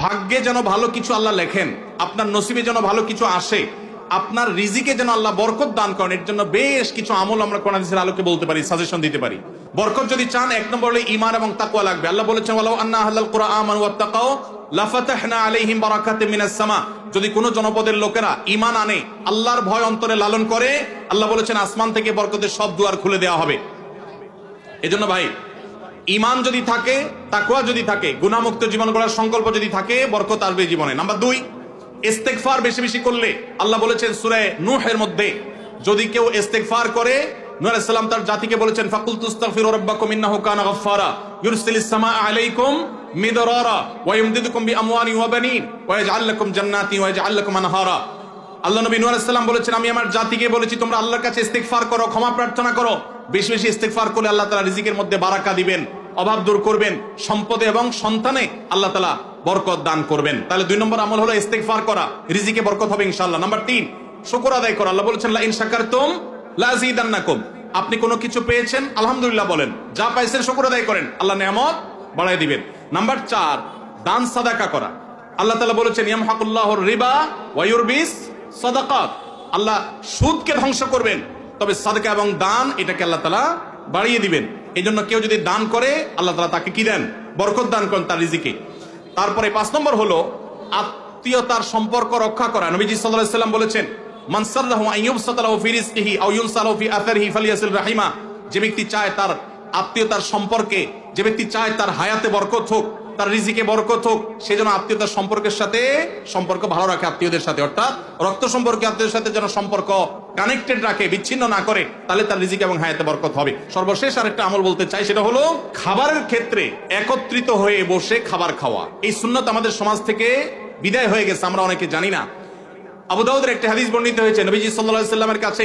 ভাগ্যে যেন ভালো কিছু আল্লাহ লেখেন, আপনার নসিবে যেন ভালো কিছু আসে, আপনার রিজিকে যেন আল্লাহ বরকত দান করেন, এর জন্য বেশ কিছু আমল আমরা কোরআন হাদিসের আলোকে বলতে পারি, সাজেশন দিতে পারি। বরকত যদি চান, এক নম্বর হলো ঈমান এবং তাকওয়া লাগবে। আল্লাহ বলেছেন ওয়ালাউ আন্না আহলাল কুরআন আমানু ওয়াত্তাকাও লাফাতাহনা আলাইহিম বারাকাতিম মিনাস সামা। যদি কোনো জনপদের লোকেরা ঈমান আনে, আল্লাহর ভয় অন্তরে লালন করে, আল্লাহ বলেছেন আসমান থেকে বরকতের সব দুয়ার খুলে দেওয়া হবে। এজন্য ভাই, ঈমান যদি থাকে, তাকওয়া যদি থাকে, গুনাহমুক্ত জীবন গড়ার সংকল্প যদি থাকে, বরকত আসবে জীবনে। নাম্বার 2, ইস্তেগফার বেশি বেশি করলে। আল্লাহ বলেছেন সূরা নূহের মধ্যে, যদি কেউ ইস্তেগফার করে, নূহ আলাইহিস সালাম তার জাতিকে বলেছেন ফাকুলতু আস্তাগফিরু রাব্বাকুম ইন্নাহু কানা গাফফারা ইউরসিলিস সামাআ আলাইকুম মিদরারা ওয়া ইউমদিদুকুম বিআমওয়ালিন ওয়া বানিন ওয়া ইয়াজআল লাকুম জান্নাতিন ওয়া ইয়াজআল লাকুম আনহারা। আল্লাহ নবী নূহ আলাইহিস সালাম বলেছেন, আমি আমার জাতিকে বলেছি তোমরা আল্লাহর কাছে ইস্তেগফার করো, ক্ষমা প্রার্থনা করো। বেশি বেশি ইস্তেগফার করলে আল্লাহ তাআলা রিজিকের মধ্যে বারাকা দিবেন, অভাব দূর করবেন, সম্পদে এবং সন্তানে আল্লাহ তাআলা বরকত দান করবেন। তাহলে 2 নম্বর আমল হলো ইস্তেগফার করা, রিজিকে বরকত হবে ইনশাআল্লাহ। নাম্বার 3, শুকর আদায় করা। আল্লাহ বলেছেন লা ইন শাকারতুম লা আযীদান্নাকুম। আপনি কোনো কিছু পেয়েছেন, আলহামদুলিল্লাহ বলেন, যা পাইছেন শুকর আদায় করেন, আল্লাহ নিয়ামত বাড়ায় দিবেন। নাম্বার 4, দান সাদাকা করা। আল্লাহ তাআলা বলেছেন ইয়ামহাকুল্লাহুর রিবা ওয়া ইউরবিস সাদাকাত। আল্লাহ সুদকে ধ্বংস করবেন, তবে সাদাকা এবং দান এটাকে আল্লাহ তাআলা বাড়িয়ে দিবেন। এই জন্য কেউ যদি দান করে, আল্লাহ তাআলা তাকে কি দেন? বরকত দান করেন তার রিজিকে। তারপরে 5 নম্বর হলো আত্মীয়তার সম্পর্ক রক্ষা করা। নবীজি সাল্লাল্লাহু আলাইহি ওয়াসাল্লাম বলেছেন মান সাল্লাহু আন ইউবসাতা লাহু ফি রিজকিহি আও ইউনসালাহু ফি আথারিহি ফালিয়াসিল রাহিমা। যে ব্যক্তি চায় তার আত্মীয়তার সম্পর্কে, যে ব্যক্তি চায় তার হায়াতে বরকত হোক, তার রিজিকে বরকত হোক, সে যেন আত্মীয়তার সম্পর্কের সাথে সম্পর্ক ভালো রাখে, আত্মীয়দের সাথে, অর্থাৎ রক্ত সম্পর্কে আত্মীয়দের সাথে যেন সম্পর্ক কানেক্টেড রাখে, বিচ্ছিন্ন না করে, তাহলে তার রিজিক এবং হায়াতে বরকত হবে। সর্বশেষ আরেকটা আমল বলতে চাই, সেটা হলো খাবারের ক্ষেত্রে একত্রিত হয়ে বসে খাবার খাওয়া। এই সুন্নাত আমাদের সমাজ থেকে বিদায় হয়ে গেছে, আমরা অনেকে জানি না। আবু দাউদের একটা হাদিস বর্ণিত হয়েছে, নবীজি সাল্লাল্লাহু আলাইহি ওয়াসাল্লামের কাছে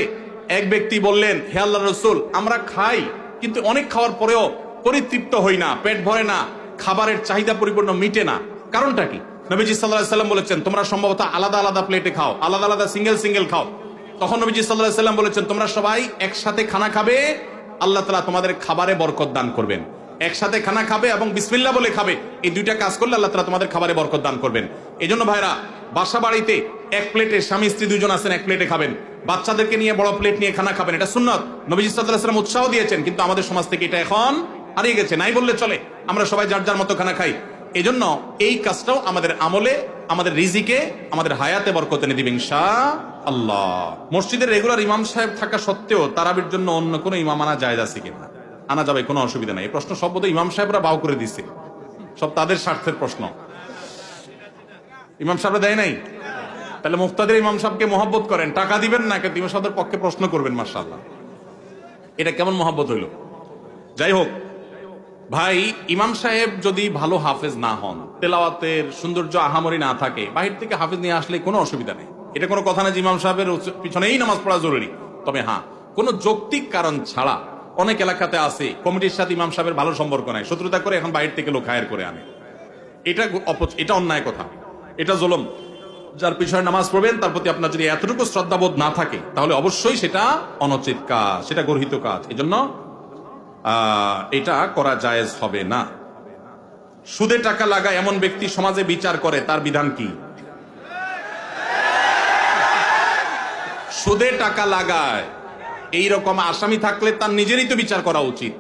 এক ব্যক্তি বললেন, হে আল্লাহর রাসূল, আমরা খাই কিন্তু অনেক খাওয়ার পরেও পরিতৃপ্ত হই না, পেট ভরে না, খাবারের চাহিদা পরিপূর্ণ মিটে না, কারণটা কি? নবীজি সাল্লাল্লাহু আলাইহি ওয়াসাল্লাম বলেছেন, তোমরা সম্ভবত আলাদা আলাদা প্লেটে খাও, আলাদা আলাদা সিঙ্গেল সিঙ্গেল খাও। তখন নবীজি সাল্লাল্লাহু আলাইহি ওয়াসাল্লাম বলেছেন, তোমরা সবাই একসাথে খানা খাবে, আল্লাহ তাআলা তোমাদের খাবারে বরকত দান করবেন। একসাথে খানা খাবে এবং বিসমিল্লাহ বলে খাবে, এই দুইটা কাজ করলে আল্লাহ তাআলা তোমাদের খাবারে বরকত দান করবেন। এজন্য ভাইরা, বাসা বাড়িতে এক প্লেটে স্বামী স্ত্রী দুজন আছেন, এক প্লেটে খাবেন। বাচ্চাদেরকে নিয়ে বড় প্লেট নিয়ে খানা খাবেন, এটা সুন্নাত। নবীজি সাল্লাল্লাহু আলাইহি ওয়াসাল্লাম উৎসাহ দিয়েছেন, কিন্তু আমাদের সমাজ থেকে এটা এখন হারিয়ে গেছে, নাই বললে চলে। আমরা সবাই যার যার মতো খানা খাই। এজন্য এই কাজটাও আমাদের আমলে, আমাদের রিজিকে, আমাদের হায়াতে বরকত এনে দিবে ইনশাআল্লাহ। মসজিদের রেগুলার ইমাম সাহেব থাকা সত্ত্বেও তারাবির জন্য অন্য কোনো ইমাম আনা জায়েজ আছে কিনা? আনা যাবে, কোনো অসুবিধা নাই। এই প্রশ্ন সব বোধহয় ইমাম সাহেবরা বাউ করে দিচ্ছে, সব তাদের স্বার্থের প্রশ্ন। ইমাম সাহেবরা দেয় নাই? তাহলে মুফতাদের ইমাম সাহেবকে মহব্বত করেন, টাকা দিবেন না, কিন্তু ইমাম সাহেবের পক্ষে প্রশ্ন করবেন। মাশাআল্লাহ, এটা কেমন মহব্বত হইল? যাই হোক ভাই, ইমাম সাহেব যদি ভালো হাফেজ না হন, তেলাওয়াতের সৌন্দর্য আহামরি না থাকে, বাহির থেকে হাফেজ নিয়ে আসলে কোনো অসুবিধা নেই। এটা কোনো কথা না যে ইমাম সাহেবের পিছনেই নামাজ পড়া জরুরি। তবে হ্যাঁ, কোনো যৌক্তিক কারণ ছাড়া অনেক এলাকাতে আছে কমিটির সাথে ইমাম সাহেবের ভালো সম্পর্ক নাই, শত্রুতা করে এখন বাইরে থেকে লোক হায়ার করে আনে। এটা অন্যায় কথা, এটা জুলুম। যার পিছনে নামাজ পড়বেন তার প্রতি আপনার যদি এতটুকু শ্রদ্ধাবোধ না থাকে, তাহলে অবশ্যই সেটা অনুচিত কাজ, সেটা গর্হিত কাজ। এজন্য এটা করা জায়েজ হবে না। সুদে টাকা লাগায় এমন ব্যক্তি সমাজে বিচার করে, তার বিধান কি? সুদে টাকা লাগায় এইরকম আসামি থাকলে তার নিজেরই তো বিচার করা উচিত।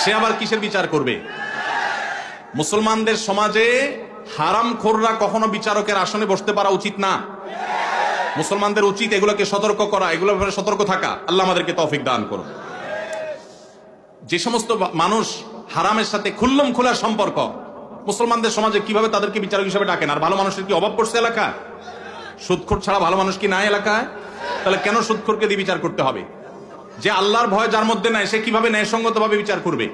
সে আবার কিসের বিচার করবে? মুসলমানদের সমাজে হারামখোররা কখনো বিচারকের আসনে বসতে পারা উচিত না। মুসলমানদের উচিত এগুলোকে সতর্ক করা, এগুলোর ব্যাপারে সতর্ক থাকা। আল্লাহ আমাদেরকে তৌফিক দান করুন। যে সমস্ত মানুষ হারামের সাথে খুল্লম খোলা সম্পর্ক, মুসলমানদের সমাজে কিভাবে তাদেরকে বিচারক হিসেবে ডাকেন? আর ভালো মানুষের কি অভাব পড়ছে এলাকায়? সুদখোর ছাড়া ভালো মানুষ কি নাই এলাকায়? তাহলে কেন সুদখোরকে দিয়ে বিচার করতে হবে? যে আল্লাহর ভয় যার মধ্যে নাই, সে কিভাবে ন্যায়সঙ্গত ভাবে বিচার করবে?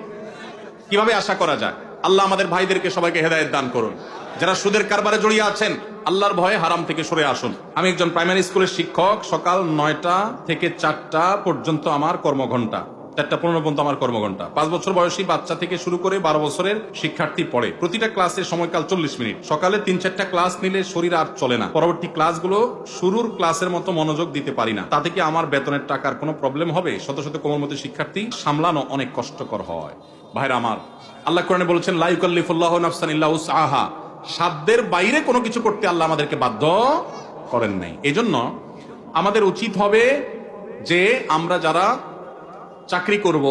কিভাবে আশা করা যায়? আল্লাহ আমাদের ভাইদেরকে সবাইকে হেদায়েত দান করুন। যারা সুদের কারবারে জড়িয়ে আছেন, আল্লাহর ভয়ে হারাম থেকে সরে আসুন। আমি একজন প্রাইমারি স্কুলের শিক্ষক। সকাল 9টা থেকে 4টা পর্যন্ত আমার কর্মঘণ্টা, 4:15 পর্যন্ত আমার কর্মঘণ্টা। 5 বছর বয়সী বাচ্চা থেকে শুরু করে 12 বছরের শিক্ষার্থী পড়ে। প্রতিটা ক্লাসের সময়কাল 40 মিনিট। সকালে 3-4টা ক্লাস নিলে শরীর আর চলে না। পরবর্তী ক্লাসগুলো শুরুর ক্লাসের মতো মনোযোগ দিতে পারি না। তাতে কি আমার বেতনের টাকার কোনো প্রবলেম হবে? শত শত কোমলমতি শিক্ষার্থী সামলানো অনেক কষ্টকর হয়। ভাইরা আমার, আল্লাহ কোরআনে বলেছেন লা ইউকাল্লিফুল্লাহু নাফসান ইল্লা উসআহা। সাধ্যের বাইরে কোনো কিছু করতে আল্লাহ আমাদেরকে বাধ্য করেন নাই। এজন্য আমাদের উচিত হবে যে আমরা যারা চাকরি করব,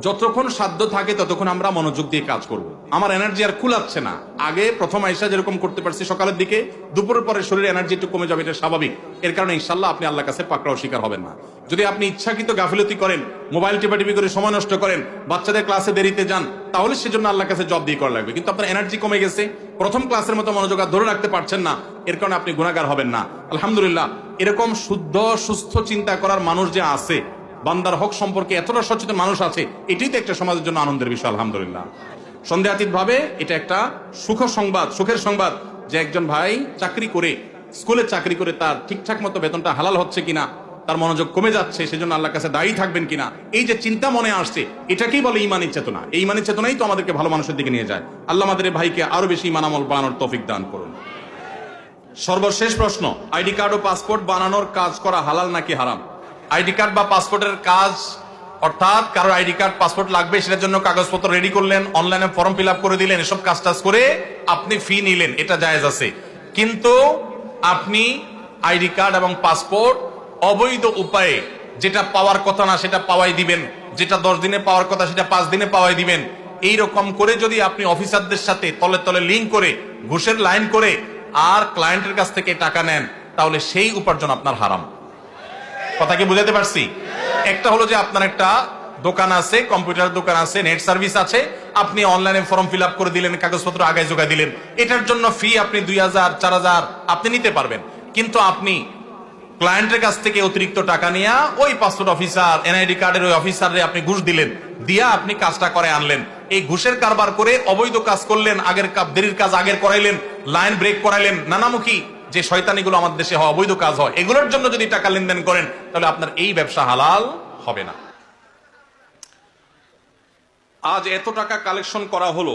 যতক্ষণ সাধ্য থাকে ততক্ষণ আমরা মনোযোগ দিয়ে কাজ করব। আমার এনার্জি আর কুলাচ্ছে না। আগে প্রথম আইসা যেরকম করতে পারছি সকালের দিকে, দুপুরের পরে শরীরে এনার্জি একটু কমে যাবে, এটা স্বাভাবিক। এর কারণে ইনশাল্লাহ আপনি আল্লাহর কাছে পাকড়াও শিকার হবেন না। যদি আপনি ইচ্ছাকৃত গাফিলতি করেন, মোবাইল টিপাটিপি করে সময় নষ্ট করেন, বাচ্চাদের ক্লাসে দেরিতে যান, তাহলে সেজন্য আল্লাহর কাছে জব দিয়ে করা লাগবে। কিন্তু আপনার এনার্জি কমে গেছে, প্রথম ক্লাসের মতো মনোযোগ আর ধরে রাখতে পারছেন না, এর কারণে আপনি গুনাহগার হবেন না। আলহামদুলিল্লাহ, এরকম শুদ্ধ সুস্থ চিন্তা করার মানুষ যে আছে, বান্দার হক সম্পর্কে এতটা সচেতন মানুষ আছে, এটাই তো একটা সমাজের জন্য আনন্দের বিষয়। আলহামদুলিল্লাহ, সন্দেহাতীত ভাবে এটা একটা সুখের সংবাদ যে একজন ভাই চাকরি করে, স্কুলে চাকরি করে তার ঠিকঠাক মতো বেতনটা হালাল হচ্ছে কিনা, তার মনোযোগ কমে যাচ্ছে, সেজন্য আল্লাহর কাছে দায়ী থাকবেন কিনা, এই যে চিন্তা মনে আসছে, এটাকেই বলে ইমানি চেতনা। এই ইমানি চেতনাই তো আমাদেরকে ভালো মানুষের দিকে নিয়ে যায়। আল্লাহ আমাদের এই ভাইকে আরো বেশি ইমান আমল বানানোর তৌফিক দান করুন। সর্বশেষ প্রশ্ন, আইডি কার্ড ও পাসপোর্ট বানানোর কাজ করা হালাল নাকি হারাম? আইডি কার্ড বা পাসপোর্টের কাজ, অর্থাৎ কারোর আইডি কার্ড পাসপোর্ট লাগবে, সেটার জন্য কাগজপত্র রেডি করলেন, অনলাইনে ফর্ম ফিল আপ করে দিলেন, এসব কাজ করে আপনি ফি নিলেন, এটা জায়েজ আছে। কিন্তু আপনি আইডি কার্ড এবং পাসপোর্ট অবৈধ উপায়ে যেটা পাওয়ার কথা না সেটা পাওয়াই দিবেন, যেটা 10 দিনে পাওয়ার কথা সেটা 5 দিনে পাওয়াই দিবেন, এইরকম করে যদি আপনি অফিসারদের সাথে তলে তলে লিঙ্ক করে, ঘুষের লাইন করে আর ক্লায়েন্টের কাছ থেকে টাকা নেন, তাহলে সেই উপার্জন আপনার হারাম। কথা কি বুঝাতে পারছি? একটা হলো যে আপনার একটা দোকান আছে, কম্পিউটার দোকান আছে, নেট সার্ভিস আছে, আপনি অনলাইনে ফর্ম ফিল আপ করে দিলেন, কাগজপত্র আগায় জোগায় দিলেন, এটার জন্য ফি আপনি 2000 4000 আপনি নিতে পারবেন। কিন্তু আপনি ক্লায়েন্টের কাছ থেকে অতিরিক্ত টাকা নিয়ে ওই পাসপোর্ট অফিসার, এনআইডি কার্ডের ওই অফিসারে আপনি ঘুষ দিলেন, দিয়া আপনি কাজটা করে আনলেন। এই ঘুষের কারবার করে অবৈধ কাজ করলেন, দেরির কাজ আগের করাইলেন, লাইন ব্রেক করাইলেন, নানামুখী যে শয়তানিগুলো আমাদের দেশে হয়, অবৈধ কাজ হয়, এগুলোর জন্য যদি টাকা লেনদেন করেন, তাহলে আপনার এই ব্যবসা হালাল হবে না। আজ এত টাকা কালেকশন করা হলো,